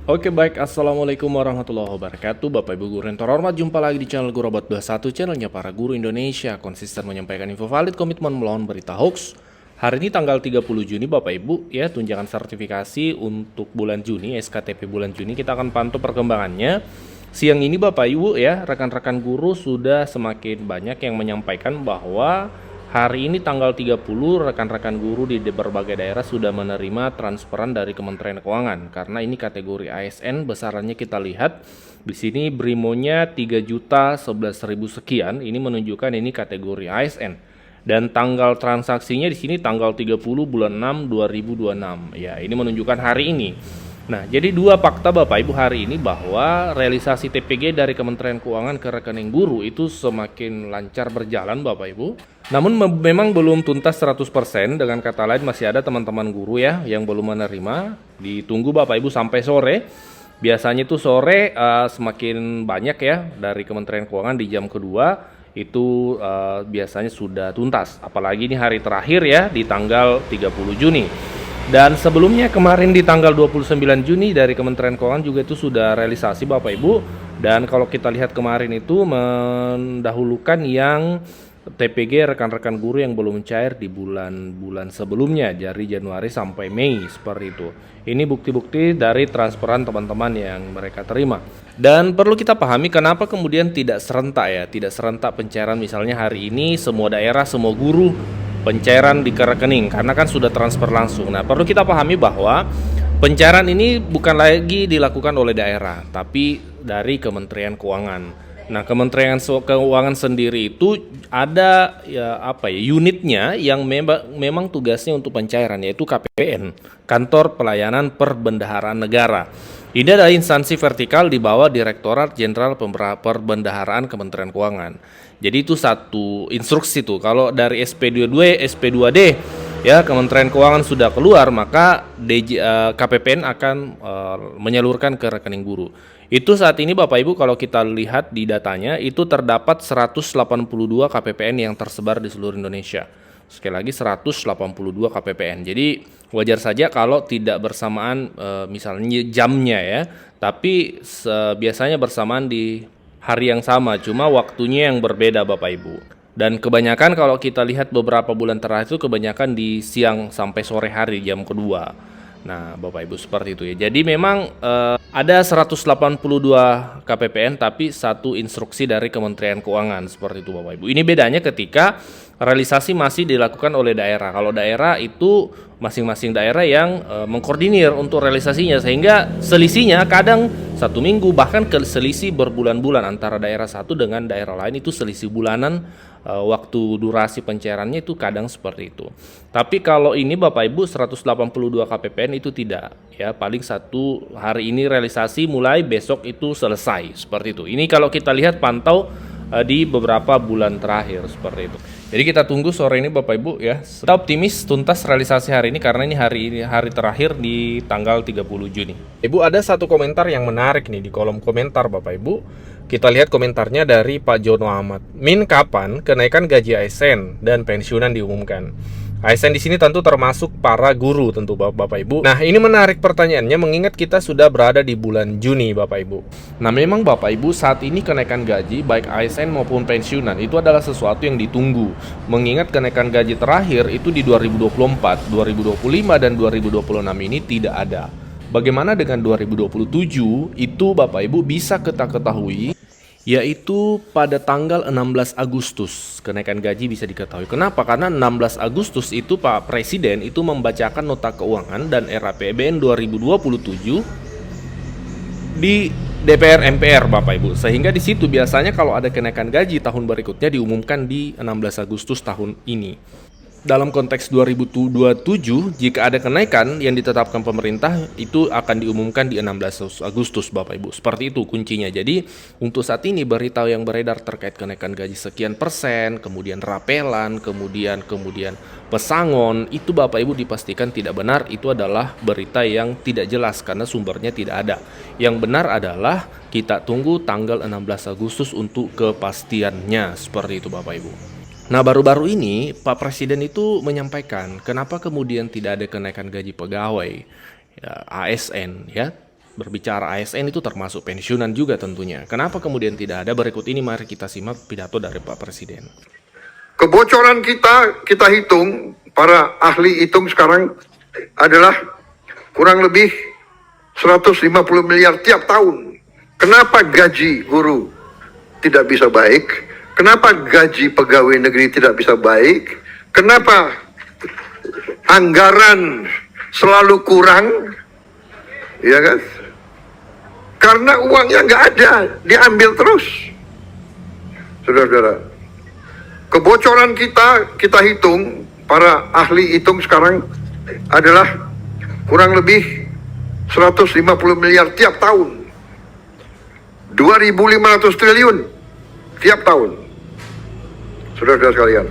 Oke baik, Assalamualaikum warahmatullahi wabarakatuh. Bapak Ibu guru yang terhormat, jumpa lagi di channel Guru Robot 21, channelnya para guru Indonesia, konsisten menyampaikan info valid, komitmen melawan berita hoax. Hari ini tanggal 30 Juni Bapak Ibu, ya, tunjangan sertifikasi untuk bulan Juni, SKTP bulan Juni, kita akan pantau perkembangannya. Siang ini Bapak Ibu, ya, rekan-rekan guru sudah semakin banyak yang menyampaikan bahwa hari ini tanggal 30 rekan-rekan guru di berbagai daerah sudah menerima transferan dari Kementerian Keuangan, karena ini kategori ASN. Besarannya kita lihat di sini brimonya 3.011.000 sekian, ini menunjukkan ini kategori ASN. Dan tanggal transaksinya di sini tanggal 30 bulan 6 2026. Ya, ini menunjukkan hari ini. Nah, jadi dua fakta Bapak Ibu hari ini bahwa realisasi TPG dari Kementerian Keuangan ke rekening guru itu semakin lancar berjalan Bapak Ibu. Namun memang belum tuntas 100%, dengan kata lain masih ada teman-teman guru ya yang belum menerima. Ditunggu Bapak Ibu sampai sore. Biasanya itu sore semakin banyak ya dari Kementerian Keuangan di jam kedua itu biasanya sudah tuntas. Apalagi ini hari terakhir ya di tanggal 30 Juni. Dan sebelumnya kemarin di tanggal 29 Juni dari Kementerian Keuangan juga itu sudah realisasi Bapak Ibu. Dan kalau kita lihat kemarin itu mendahulukan yang TPG rekan-rekan guru yang belum cair di bulan-bulan sebelumnya dari Januari sampai Mei seperti itu. Ini bukti-bukti dari transferan teman-teman yang mereka terima. Dan perlu kita pahami kenapa kemudian tidak serentak ya, tidak serentak pencairan misalnya hari ini semua daerah, semua guru pencairan di rekening karena kan sudah transfer langsung. Nah, perlu kita pahami bahwa pencairan ini bukan lagi dilakukan oleh daerah, tapi dari Kementerian Keuangan. Nah, Kementerian Keuangan sendiri itu ada unitnya yang memang tugasnya untuk pencairan, yaitu KPPN, Kantor Pelayanan Perbendaharaan Negara. Ini adalah instansi vertikal di bawah Direktorat Jenderal Perbendaharaan Kementerian Keuangan. Jadi itu satu instruksi tuh. Kalau dari SP22, SP2D ya Kementerian Keuangan sudah keluar, maka KPPN akan menyalurkan ke rekening guru. Itu saat ini Bapak Ibu kalau kita lihat di datanya itu terdapat 182 KPPN yang tersebar di seluruh Indonesia. Sekali lagi 182 KPPN. Jadi wajar saja kalau tidak bersamaan misalnya jamnya ya, tapi biasanya bersamaan di hari yang sama, cuma waktunya yang berbeda Bapak Ibu. Dan kebanyakan kalau kita lihat beberapa bulan terakhir itu kebanyakan di siang sampai sore hari jam kedua. Nah Bapak Ibu seperti itu ya. Jadi memang ada 182 KPPN tapi satu instruksi dari Kementerian Keuangan seperti itu Bapak Ibu. Ini bedanya ketika realisasi masih dilakukan oleh daerah. Kalau daerah itu masing-masing daerah yang mengkoordinir untuk realisasinya, sehingga selisihnya kadang satu minggu bahkan selisih berbulan-bulan antara daerah satu dengan daerah lain, itu selisih bulanan. Waktu durasi pencairannya itu kadang seperti itu. Tapi kalau ini Bapak Ibu 182 KPPN itu tidak ya, paling satu hari ini realisasi, mulai besok itu selesai seperti itu. Ini kalau kita lihat pantau di beberapa bulan terakhir seperti itu. Jadi kita tunggu sore ini Bapak Ibu ya. Kita optimis tuntas realisasi hari ini karena ini hari terakhir di tanggal 30 Juni. Ibu, ada satu komentar yang menarik nih di kolom komentar Bapak Ibu. Kita lihat komentarnya dari Pak Jono Ahmad. Min, kapan kenaikan gaji ASN dan pensiunan diumumkan? ASN di sini tentu termasuk para guru tentu Bapak Ibu. Nah, ini menarik pertanyaannya mengingat kita sudah berada di bulan Juni Bapak Ibu. Nah, memang Bapak Ibu saat ini kenaikan gaji baik ASN maupun pensiunan itu adalah sesuatu yang ditunggu. Mengingat kenaikan gaji terakhir itu di 2024, 2025 dan 2026 ini tidak ada. Bagaimana dengan 2027? Itu Bapak Ibu bisa kita ketahui yaitu pada tanggal 16 Agustus kenaikan gaji bisa diketahui. Kenapa? Karena 16 Agustus itu Pak Presiden itu membacakan nota keuangan dan RAPBN 2027 di DPR MPR Bapak Ibu. Sehingga di situ biasanya kalau ada kenaikan gaji tahun berikutnya diumumkan di 16 Agustus tahun ini. Dalam konteks 2027, jika ada kenaikan yang ditetapkan pemerintah, itu akan diumumkan di 16 Agustus Bapak Ibu. Seperti itu kuncinya. Jadi untuk saat ini berita yang beredar terkait kenaikan gaji sekian persen, kemudian rapelan, kemudian pesangon, itu Bapak Ibu dipastikan tidak benar. Itu adalah berita yang tidak jelas karena sumbernya tidak ada. Yang benar adalah kita tunggu tanggal 16 Agustus untuk kepastiannya. Seperti itu Bapak Ibu. Nah, baru-baru ini Pak Presiden itu menyampaikan kenapa kemudian tidak ada kenaikan gaji pegawai ya, ASN ya. Berbicara ASN itu termasuk pensiunan juga tentunya. Kenapa kemudian tidak ada? Berikut ini mari kita simak pidato dari Pak Presiden. Kebocoran kita hitung, para ahli hitung sekarang adalah kurang lebih 150 miliar tiap tahun. Kenapa gaji guru tidak bisa baik? Kenapa gaji pegawai negeri tidak bisa baik? Kenapa anggaran selalu kurang? Ya kan? Karena uangnya nggak ada, diambil terus. Saudara-saudara, kebocoran kita hitung, para ahli hitung sekarang adalah kurang lebih 150 miliar tiap tahun. 2.500 triliun tiap tahun. Saudara-saudara sekalian.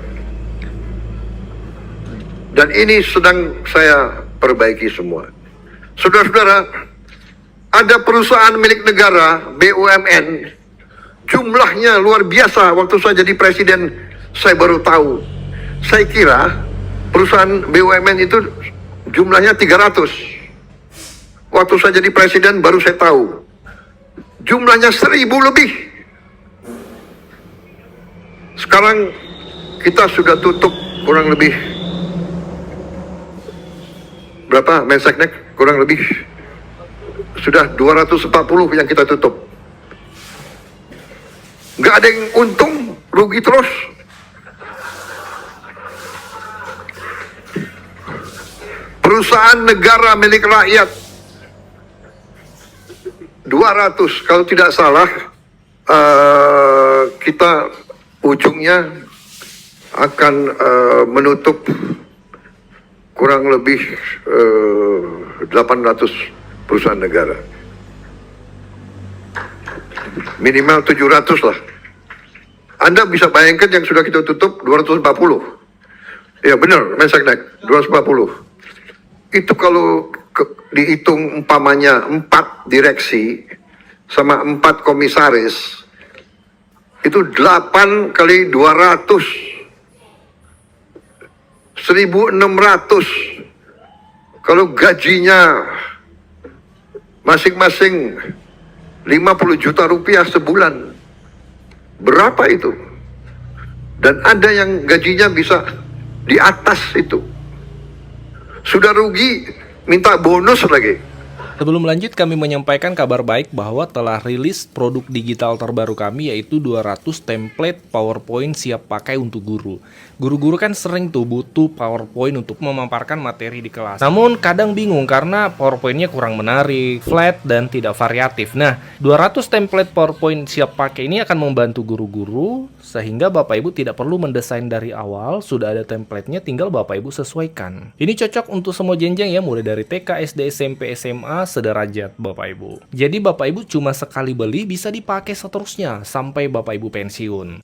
Dan ini sedang saya perbaiki semua. Saudara-saudara, ada perusahaan milik negara, BUMN, jumlahnya luar biasa. Waktu saya jadi presiden, saya baru tahu. Saya kira perusahaan BUMN itu jumlahnya 300. Waktu saya jadi presiden, baru saya tahu. Jumlahnya 1.000 lebih. Sekarang kita sudah tutup kurang lebih berapa, Menseknek? Kurang lebih sudah 240 yang kita tutup. Nggak ada yang untung, rugi terus. Perusahaan negara milik rakyat 200, kalau tidak salah kita ujungnya akan menutup kurang lebih 800 perusahaan negara. Minimal 700 lah. Anda bisa bayangkan yang sudah kita tutup 240. Ya benar, Menseknek 240. Itu kalau dihitung umpamanya 4 direksi sama 4 komisaris, itu 8 kali 200, 1.600. Kalau gajinya masing-masing 50 juta rupiah sebulan, berapa itu? Dan ada yang gajinya bisa di atas itu. Sudah rugi, minta bonus lagi. Sebelum lanjut, kami menyampaikan kabar baik bahwa telah rilis produk digital terbaru kami, yaitu 200 template PowerPoint siap pakai untuk guru. Guru-guru kan sering tuh butuh PowerPoint untuk memaparkan materi di kelas. Namun kadang bingung karena PowerPoint-nya kurang menarik, flat, dan tidak variatif. Nah, 200 template PowerPoint siap pakai ini akan membantu guru-guru sehingga Bapak Ibu tidak perlu mendesain dari awal, sudah ada template-nya, tinggal Bapak Ibu sesuaikan. Ini cocok untuk semua jenjang ya, mulai dari TK, SD, SMP, SMA, sederajat Bapak Ibu. Jadi Bapak Ibu cuma sekali beli bisa dipakai seterusnya sampai Bapak Ibu pensiun.